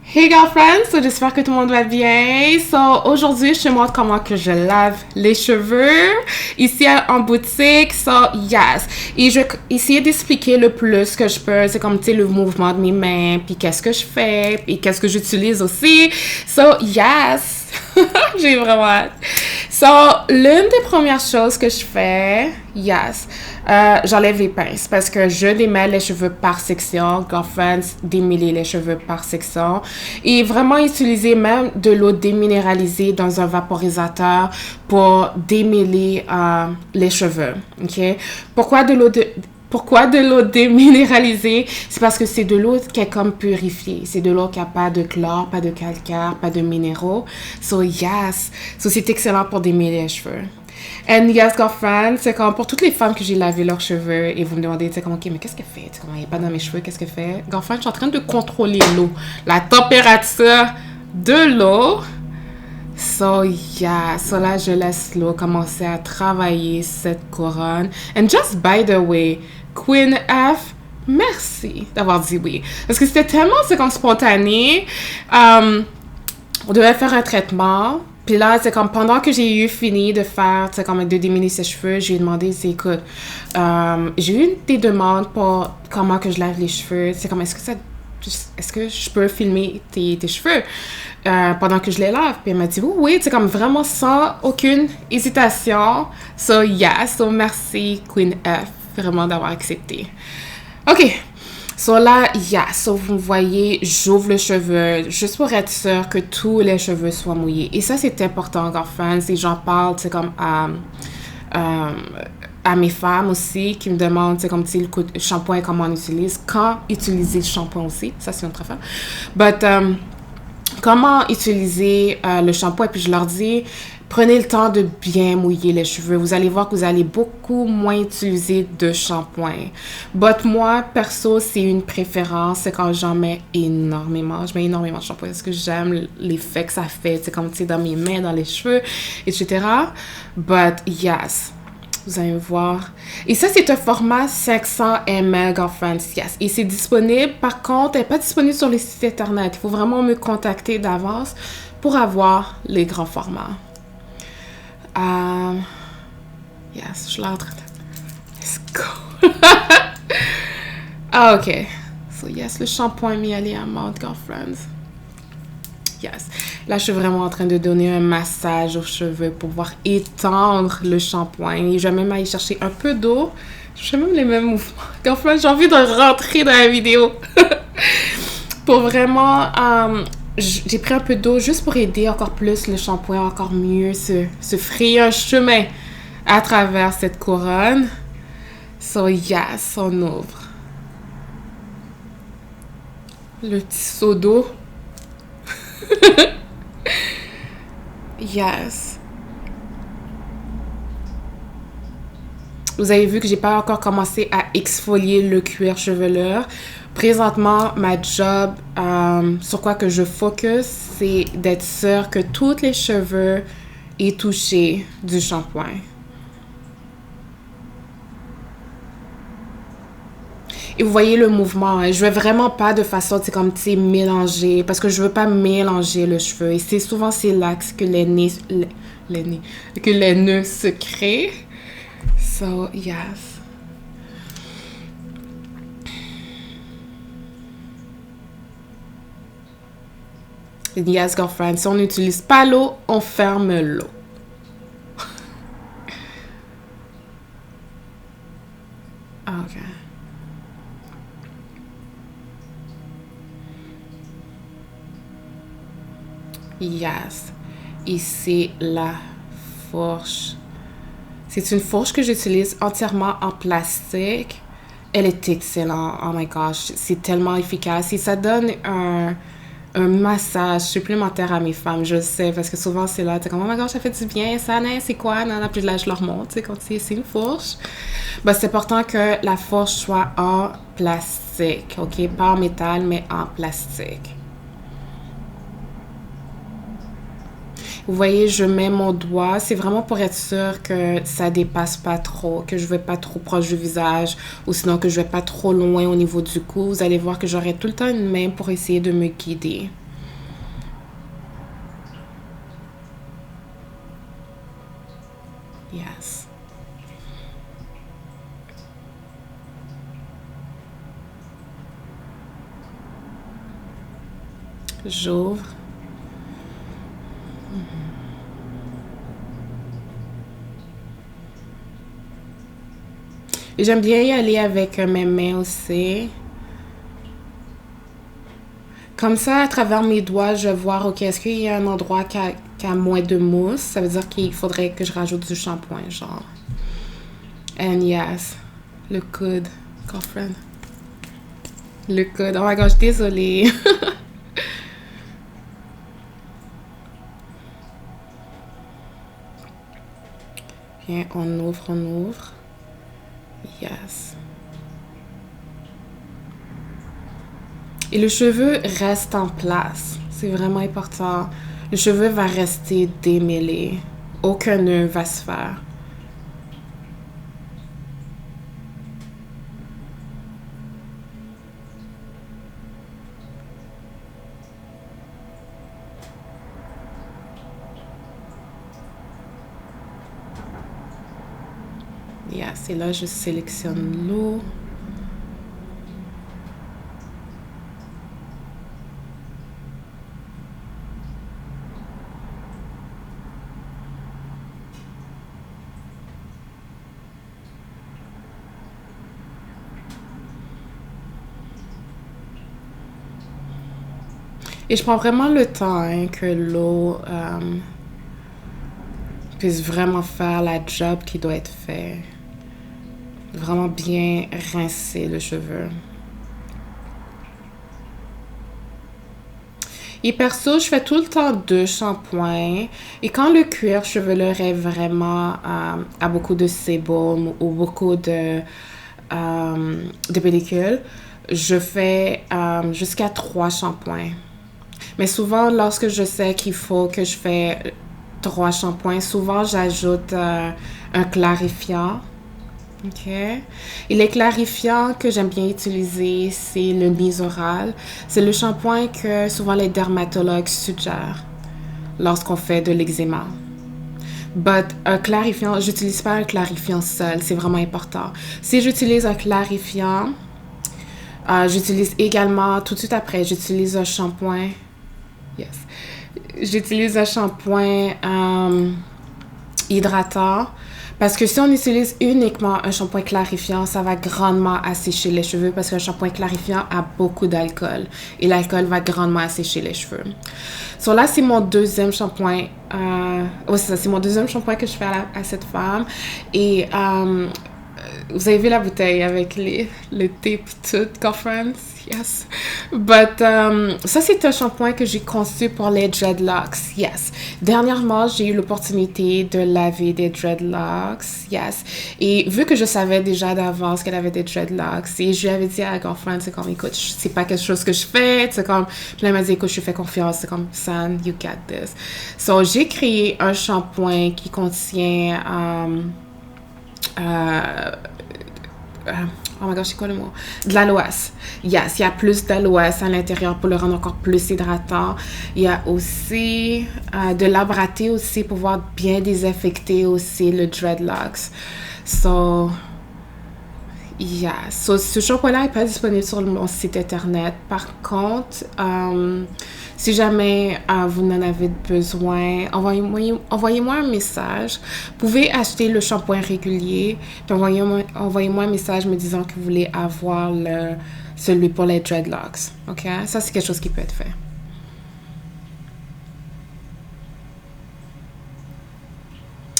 Hey girlfriends, so j'espère que tout le monde va bien. So aujourd'hui, je te montre comment que je lave les cheveux ici en boutique. So yes, et je vais essayer d'expliquer le plus que je peux. C'est comme tu sais le mouvement de mes mains, puis qu'est-ce que je fais, puis qu'est-ce que j'utilise aussi. So yes, j'ai vraiment hâte. So l'une des premières choses que je fais, yes, j'enlève les pinces parce que je démêle les cheveux par section. Girlfriends, démêler les cheveux par section. Et vraiment utiliser même de l'eau déminéralisée dans un vaporisateur pour démêler les cheveux. OK? Pourquoi de l'eau déminéralisée? C'est parce que c'est de l'eau qui est comme purifiée. C'est de l'eau qui n'a pas de chlore, pas de calcaire, pas de minéraux. So yes. So c'est excellent pour démêler les cheveux. And yes, girlfriend, c'est comme pour toutes les femmes que j'ai lavé leurs cheveux et vous me demandez, tu sais, comme, ok, mais qu'est-ce qu'elle fait? Tu sais, comment il n'est pas dans mes cheveux, qu'est-ce qu'elle fait? Girlfriend, je suis en train de contrôler l'eau, la température de l'eau. So, yeah, so là, je laisse l'eau commencer à travailler cette couronne. And just by the way, Queen F, merci d'avoir dit oui. Parce que c'était tellement, c'est comme spontané. On devait faire un traitement. Puis là, c'est comme pendant que j'ai eu fini de faire, tu sais, comme de démêler ses cheveux, j'ai demandé, c'est écoute, j'ai eu des demandes pour comment que je lave les cheveux. C'est comme, est-ce que je peux filmer tes cheveux pendant que je les lave? Puis elle m'a dit, oui, c'est comme vraiment sans aucune hésitation. So, yeah, so merci Queen F, vraiment d'avoir accepté. OK. So là, yeah, so vous voyez, j'ouvre le cheveu juste pour être sûre que tous les cheveux soient mouillés. Et ça, c'est important, girlfriends. Et j'en parle, c'est comme à mes femmes aussi qui me demandent, c'est comme si le shampoing, comment on utilise, quand utiliser le shampoing aussi. Ça, c'est une autre affaire. But, comment utiliser le shampoing? Et puis je leur dis, prenez le temps de bien mouiller les cheveux. Vous allez voir que vous allez beaucoup moins utiliser de shampoing. But moi, perso, c'est une préférence. C'est quand j'en mets énormément. Je mets énormément de shampoing parce que j'aime l'effet que ça fait. C'est comme, tu sais, dans mes mains, dans les cheveux, etc. But yes. Vous allez voir. Et ça, c'est un format 500 ml, girlfriends, yes. Et c'est disponible. Par contre, elle n'est pas disponible sur les sites internet. Il faut vraiment me contacter d'avance pour avoir les grands formats. Yes, je suis là en train de... Let's go! OK. So, yes, le shampoing mis à mode, girlfriends. Yes. Là, je suis vraiment en train de donner un massage aux cheveux pour pouvoir étendre le shampoing. Et je vais même aller chercher un peu d'eau. Je fais même les mêmes mouvements. Girlfriends, j'ai envie de rentrer dans la vidéo. Pour vraiment... j'ai pris un peu d'eau juste pour aider encore plus le shampoing, encore mieux se frayer un chemin à travers cette couronne. So, yes, on ouvre. Le petit seau d'eau. Yes. Vous avez vu que j'ai pas encore commencé à exfolier le cuir chevelu. Présentement, ma job, sur quoi que je focus, c'est d'être sûre que tous les cheveux aient touché du shampoing. Et vous voyez le mouvement, hein? Je veux vraiment pas de façon, c'est comme, tu sais, mélanger, parce que je veux pas mélanger le cheveu. Et c'est souvent, c'est là que les nœuds se créent. So, yes. Yes, girlfriend. Si on n'utilise pas l'eau, on ferme l'eau. OK. Yes. Et c'est la fourche. C'est une fourche que j'utilise entièrement en plastique. Elle est excellente. Oh my gosh. C'est tellement efficace. Et ça donne un massage supplémentaire à mes femmes, je le sais, parce que souvent c'est là, t'es comme, oh my gosh, ça fait du bien, ça, non, c'est quoi, non, puis là, je leur montre, tu sais, quand c'est une fourche. Ben, c'est important que la fourche soit en plastique, ok, pas en métal, mais en plastique. Vous voyez, je mets mon doigt. C'est vraiment pour être sûr que ça dépasse pas trop, que je vais pas trop proche du visage ou sinon que je vais pas trop loin au niveau du cou. Vous allez voir que j'aurai tout le temps une main pour essayer de me guider. J'ouvre. Et j'aime bien y aller avec mes mains aussi. Comme ça, à travers mes doigts, je vais voir, ok, est-ce qu'il y a un endroit qui a moins de mousse? Ça veut dire qu'il faudrait que je rajoute du shampoing, genre. And yes, le coude, girlfriend. Le coude. Oh my gosh, désolée. Bien, on ouvre, on ouvre. Yes. Et le cheveu reste en place. C'est vraiment important. Le cheveu va rester démêlé. Aucun nœud va se faire. Yes, et là, je sélectionne l'eau. Et je prends vraiment le temps hein, que l'eau puisse vraiment faire la job qui doit être fait. Vraiment bien rincer le cheveu. Et perso, je fais tout le temps 2 shampoings. Et quand le cuir chevelu est vraiment a beaucoup de sébum ou beaucoup de pellicule, je fais jusqu'à 3 shampoings. Mais souvent, lorsque je sais qu'il faut que je fais 3 shampoings, souvent j'ajoute un clarifiant. OK. Et les clarifiants que j'aime bien utiliser, c'est le Nizoral. C'est le shampoing que souvent les dermatologues suggèrent lorsqu'on fait de l'eczéma. But un clarifiant, j'utilise pas un clarifiant seul, c'est vraiment important. Si j'utilise un clarifiant, j'utilise également, tout de suite après, j'utilise un shampoing. Yes. J'utilise un shampoing hydratant. Parce que si on utilise uniquement un shampoing clarifiant, ça va grandement assécher les cheveux parce qu'un shampoing clarifiant a beaucoup d'alcool. Et l'alcool va grandement assécher les cheveux. So là, c'est mon deuxième shampoing. C'est ça, c'est mon deuxième shampoing que je fais à cette femme. Et vous avez vu la bouteille avec le thé pis tout, girlfriends? Yes. But, ça, c'est un shampoing que j'ai conçu pour les dreadlocks. Yes. Dernièrement, j'ai eu l'opportunité de laver des dreadlocks. Yes. Et vu que je savais déjà d'avance qu'elle avait des dreadlocks, et je lui avais dit à la girlfriend, c'est comme, écoute, c'est pas quelque chose que je fais. C'est comme, puis elle m'a dit, écoute, je fais confiance. C'est comme, son, you got this. So, j'ai créé un shampoing qui contient, oh my gosh, c'est quoi le mot? De l'aloès. Yes, il y a plus d'aloès à l'intérieur pour le rendre encore plus hydratant. Il y a aussi de l'arbre à thé aussi pour pouvoir bien désinfecter aussi le dreadlocks. So, yeah. So, ce shampoing-là n'est pas disponible sur mon site internet. Par contre, si jamais vous en avez besoin, envoyez-moi un message. Vous pouvez acheter le shampoing régulier. Puis envoyez-moi un message me disant que vous voulez avoir celui pour les dreadlocks. OK? Ça, c'est quelque chose qui peut être fait.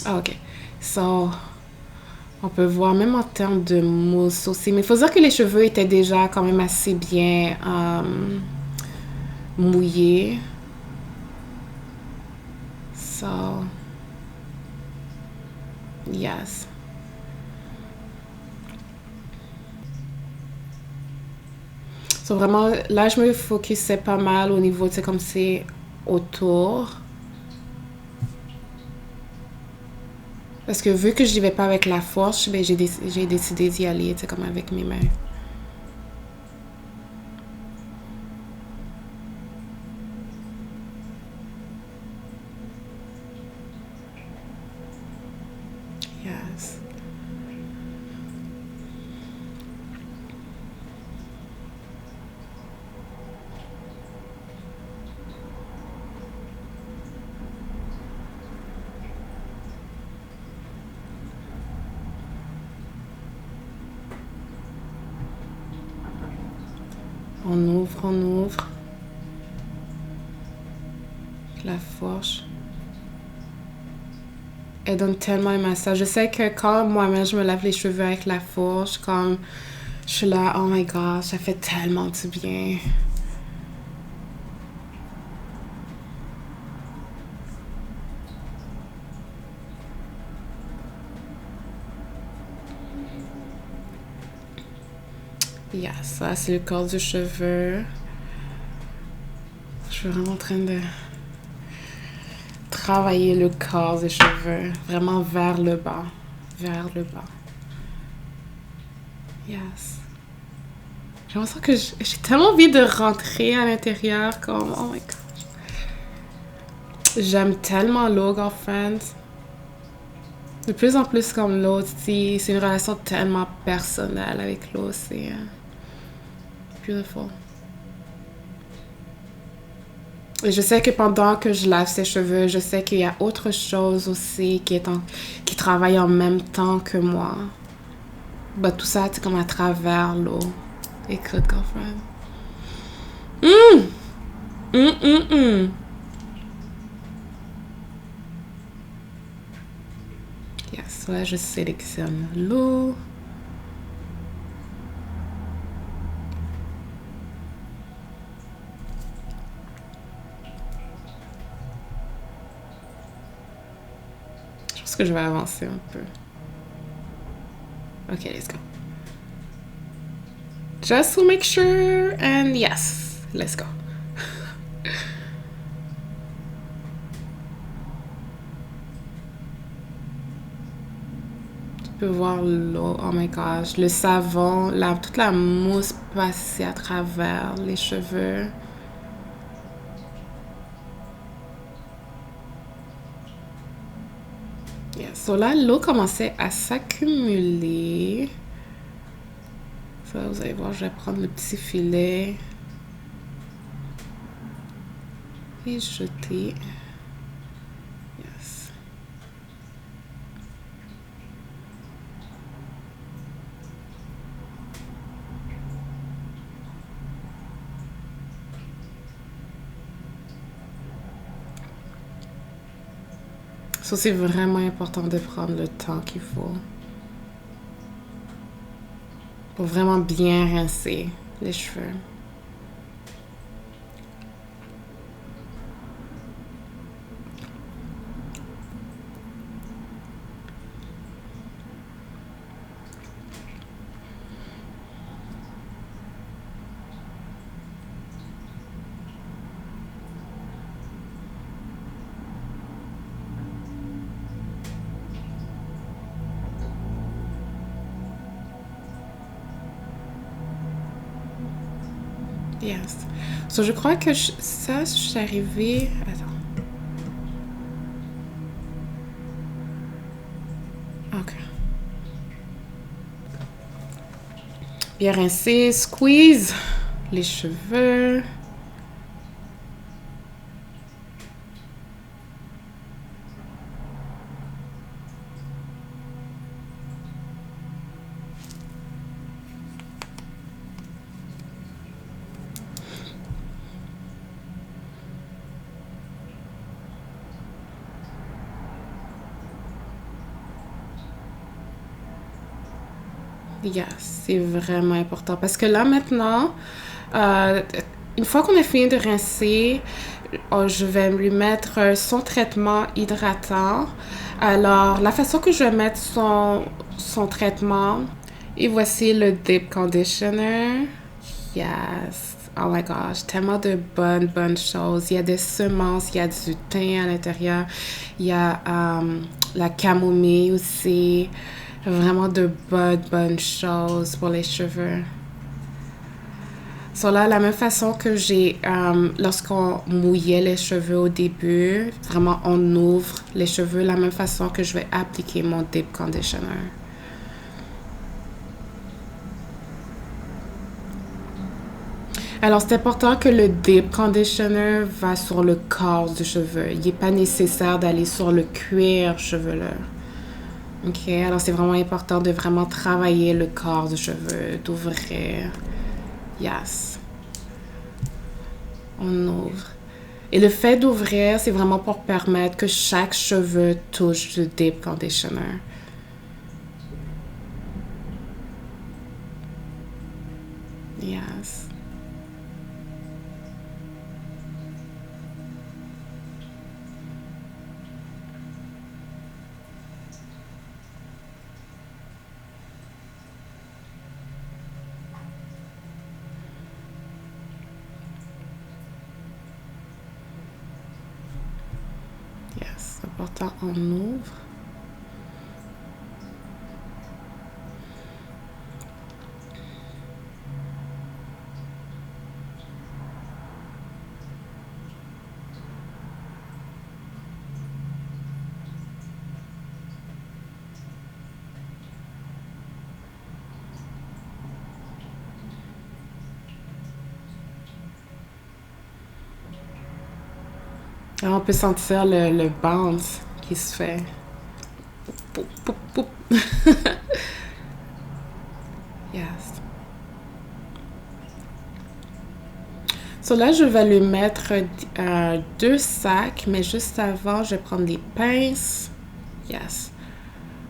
Ah, OK. So, on peut voir même en termes de mousse aussi. Mais il faut dire que les cheveux étaient déjà quand même assez bien mouillés. So, yes. So, vraiment, là, je me focusais pas mal au niveau, tu sais, comme c'est autour. Parce que vu que je n'y vais pas avec la force, ben, j'ai décidé d'y aller, tu sais, comme avec mes mains. Yes. On ouvre, on ouvre. La fourche. Elle donne tellement un massage. Je sais que quand moi-même je me lave les cheveux avec la fourche, comme je suis là, oh my god, ça fait tellement du bien. Yeah, ça c'est le corps du cheveu. Je suis vraiment en train de travailler le corps des cheveux, vraiment vers le bas, vers le bas. Yes. J'ai l'impression que j'ai tellement envie de rentrer à l'intérieur, comme, oh my god. J'aime tellement l'eau, girlfriend. De plus en plus comme l'eau, c'est une relation tellement personnelle avec l'eau, c'est beautiful. Et je sais que pendant que je lave ses cheveux, je sais qu'il y a autre chose aussi qui travaille en même temps que moi. Bah, tout ça, c'est comme à travers l'eau. Écoute, girlfriend. Yes, là, je sélectionne l'eau. Je pense que je vais avancer un peu. Ok, let's go. Just to make sure, and yes, let's go. Tu peux voir l'eau, oh my gosh, le savon, toute la mousse passée à travers les cheveux. Yeah, so là, l'eau commençait à s'accumuler. Ça, vous allez voir, je vais prendre le petit filet et jeter. Yes. So, c'est vraiment important de prendre le temps qu'il faut pour vraiment bien rincer les cheveux. Yes. So, je crois que ça, je suis arrivée... Attends. OK. Bien rincer, squeeze les cheveux. Yes, c'est vraiment important. Parce que là, maintenant, une fois qu'on a fini de rincer, je vais lui mettre son traitement hydratant. Alors, la façon que je vais mettre son traitement, et voici le Deep Conditioner. Yes. Oh my gosh, tellement de bonnes choses. Il y a des semences, il y a du thym à l'intérieur, il y a la camomille aussi. Vraiment de bonnes choses pour les cheveux. So là, la même façon que j'ai, lorsqu'on mouillait les cheveux au début, vraiment on ouvre les cheveux, la même façon que je vais appliquer mon Deep Conditioner. Alors, c'est important que le Deep Conditioner va sur le corps du cheveu. Il n'est pas nécessaire d'aller sur le cuir chevelu. OK, alors c'est vraiment important de vraiment travailler le corps du cheveu, d'ouvrir. Yes. On ouvre. Et le fait d'ouvrir, c'est vraiment pour permettre que chaque cheveu touche le deep conditioner. Yes. Yes. C'est important, on ouvre. Alors, on peut sentir le bounce qui se fait. Poup, poup, poup. Yes. So là, je vais lui mettre deux sacs, mais juste avant, je vais prendre des pinces. Yes.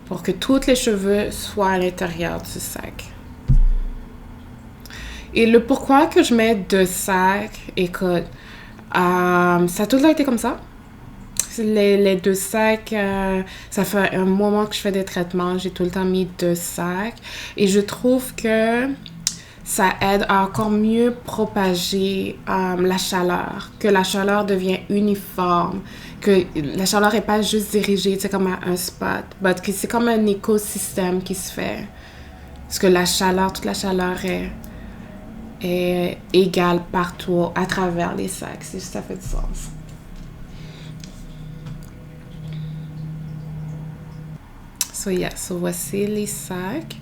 Pour que tous les cheveux soient à l'intérieur du sac. Et le pourquoi que je mets deux sacs, écoute, ça a tout le temps été comme ça. Les deux sacs, ça fait un moment que je fais des traitements, j'ai tout le temps mis deux sacs. Et je trouve que ça aide à encore mieux propager la chaleur, que la chaleur devient uniforme, que la chaleur n'est pas juste dirigée, c'est comme à un spot, mais que c'est comme un écosystème qui se fait. Parce que la chaleur, toute la chaleur est égale partout à travers les sacs, si ça fait du sens. So voici les sacs.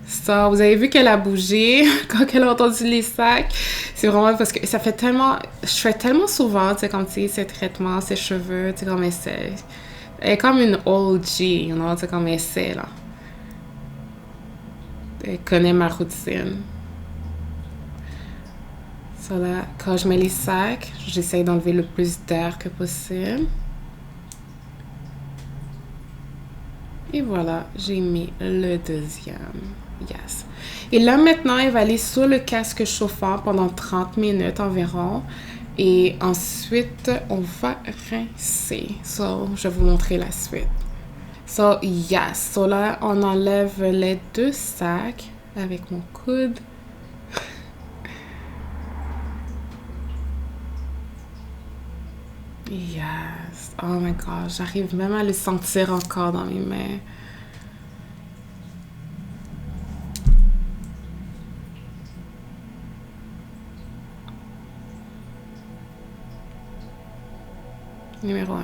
Ça, vous avez vu qu'elle a bougé quand elle a entendu les sacs. C'est vraiment parce que ça fait tellement... Je fais tellement souvent, tu sais, comme, tu sais, ces traitements, ces cheveux, tu sais, comme elle est comme une OG, you know, tu sais, comme elle sait, là. Elle connaît ma routine. So là, quand je mets les sacs, j'essaie d'enlever le plus d'air que possible. Et voilà, j'ai mis le deuxième. Yes. Et là, maintenant, elle va aller sur le casque chauffant pendant 30 minutes environ. Et ensuite, on va rincer. So, je vais vous montrer la suite. So, yes. So là, on enlève les deux sacs avec mon coude. Yes. Oh my god, j'arrive même à le sentir encore dans mes mains. Numéro 1.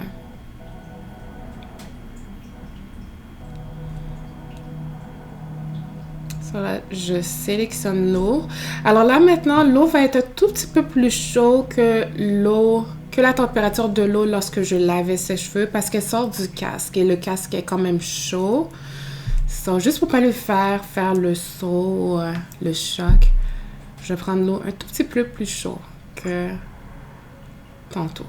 So là, je sélectionne l'eau. Alors là, maintenant, l'eau va être un tout petit peu plus chaud que l'eau, que la température de l'eau lorsque je lavais ses cheveux parce qu'elle sort du casque et le casque est quand même chaud. So, juste pour pas le faire le saut, le choc, je vais prendre l'eau un tout petit peu plus chaud que tantôt.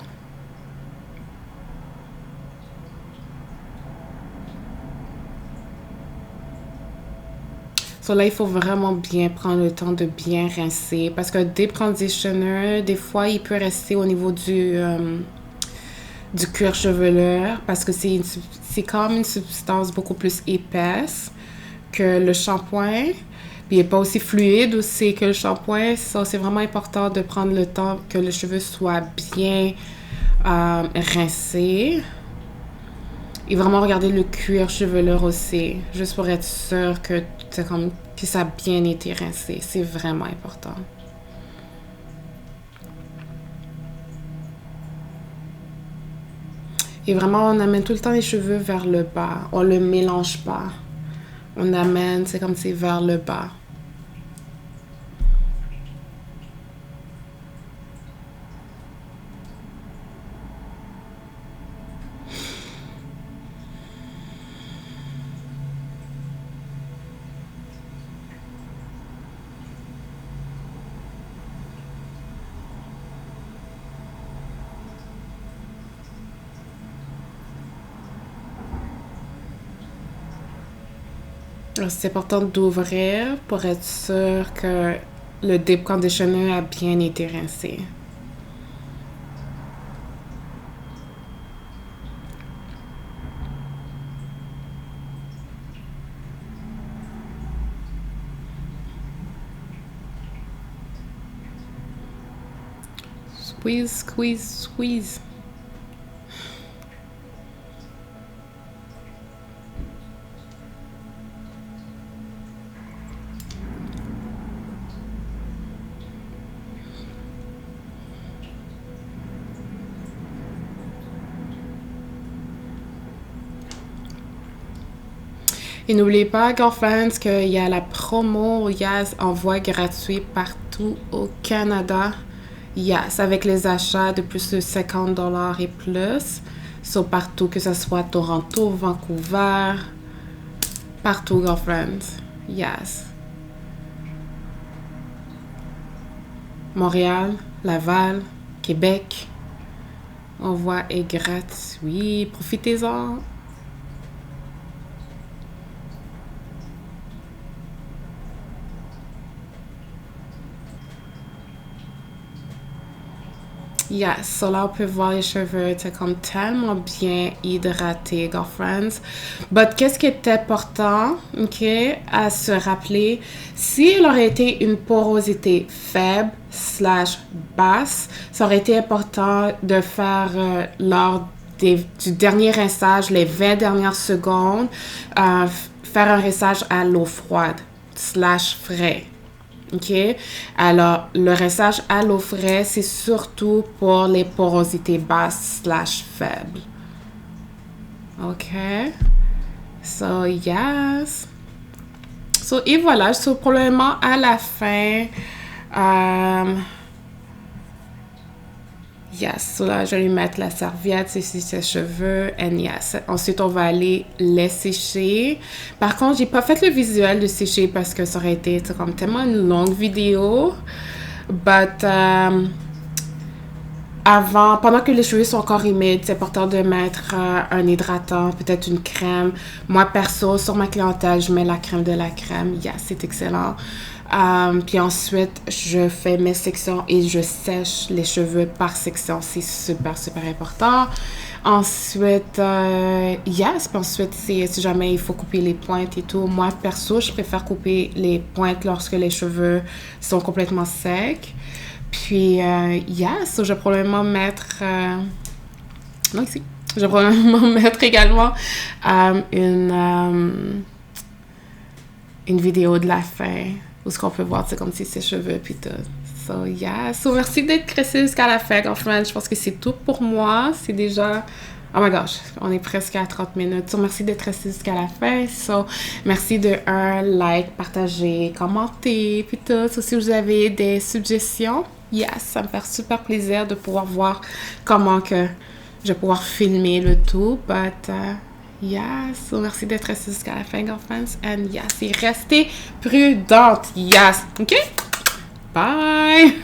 So là, il faut vraiment bien prendre le temps de bien rincer parce que deep conditioner, des fois, il peut rester au niveau du cuir chevelu parce que c'est comme une substance beaucoup plus épaisse que le shampoing. Puis il n'est pas aussi fluide aussi que le shampoing. So, c'est vraiment important de prendre le temps que le cheveu soit bien rincé. Et vraiment regarder le cuir chevelu aussi, juste pour être sûr que, que ça a bien été rincé. C'est vraiment important. Et vraiment, on amène tout le temps les cheveux vers le bas. On le mélange pas. On amène, c'est comme c'est vers le bas. C'est important d'ouvrir pour être sûr que le deep conditioner a bien été rincé. Squeeze, squeeze, squeeze. Et n'oubliez pas, girlfriends, qu'il y a la promo Yas envoi gratuit partout au Canada. Yes, avec les achats de plus de 50 $ et plus. So, partout, que ce soit Toronto, Vancouver, partout, girlfriends. Yes. Montréal, Laval, Québec. Envoi est gratuit. Profitez-en. Yes, so là, on peut voir les cheveux étaient comme tellement bien hydratés, girlfriends. But qu'est-ce qui est important, ok, à se rappeler, si elle aurait été une porosité faible / basse, ça aurait été important de faire lors du dernier rinçage, les 20 dernières secondes, faire un rinçage à l'eau froide / frais. OK? Alors, le rinçage à l'eau fraîche, c'est surtout pour les porosités basses / faibles. OK? So, yes. So, et voilà. So, probablement à la fin, yes. So, là, je vais lui mettre la serviette ici, ses cheveux. And yes. Ensuite, on va aller les sécher. Par contre, j'ai pas fait le visuel de sécher parce que ça aurait été comme tellement une longue vidéo. But, pendant que les cheveux sont encore humides, c'est important de mettre un hydratant, peut-être une crème. Moi, perso, sur ma clientèle, je mets la crème de la crème. Yes, c'est excellent. Puis ensuite, je fais mes sections et je sèche les cheveux par section. C'est super, super important. Ensuite, yes, puis ensuite, si jamais il faut couper les pointes et tout. Moi, perso, je préfère couper les pointes lorsque les cheveux sont complètement secs. Puis, yes, je vais probablement mettre... non, ici. Je vais probablement mettre également une vidéo de la fin où ce qu'on peut voir, c'est comme si ses cheveux, puis tout. So, yeah. So, merci d'être resté jusqu'à la fin, girlfriend. Je pense que c'est tout pour moi. C'est déjà... Oh my gosh, on est presque à 30 minutes. So, merci d'être resté jusqu'à la fin. So, merci de like, partager, commenter, puis tout. So, si vous avez des suggestions, yes, ça me fait super plaisir de pouvoir voir comment que je vais pouvoir filmer le tout. But, yes, so merci d'être resté jusqu'à la fin, girlfriends. And yes, et restez prudente. Yes, OK? Bye!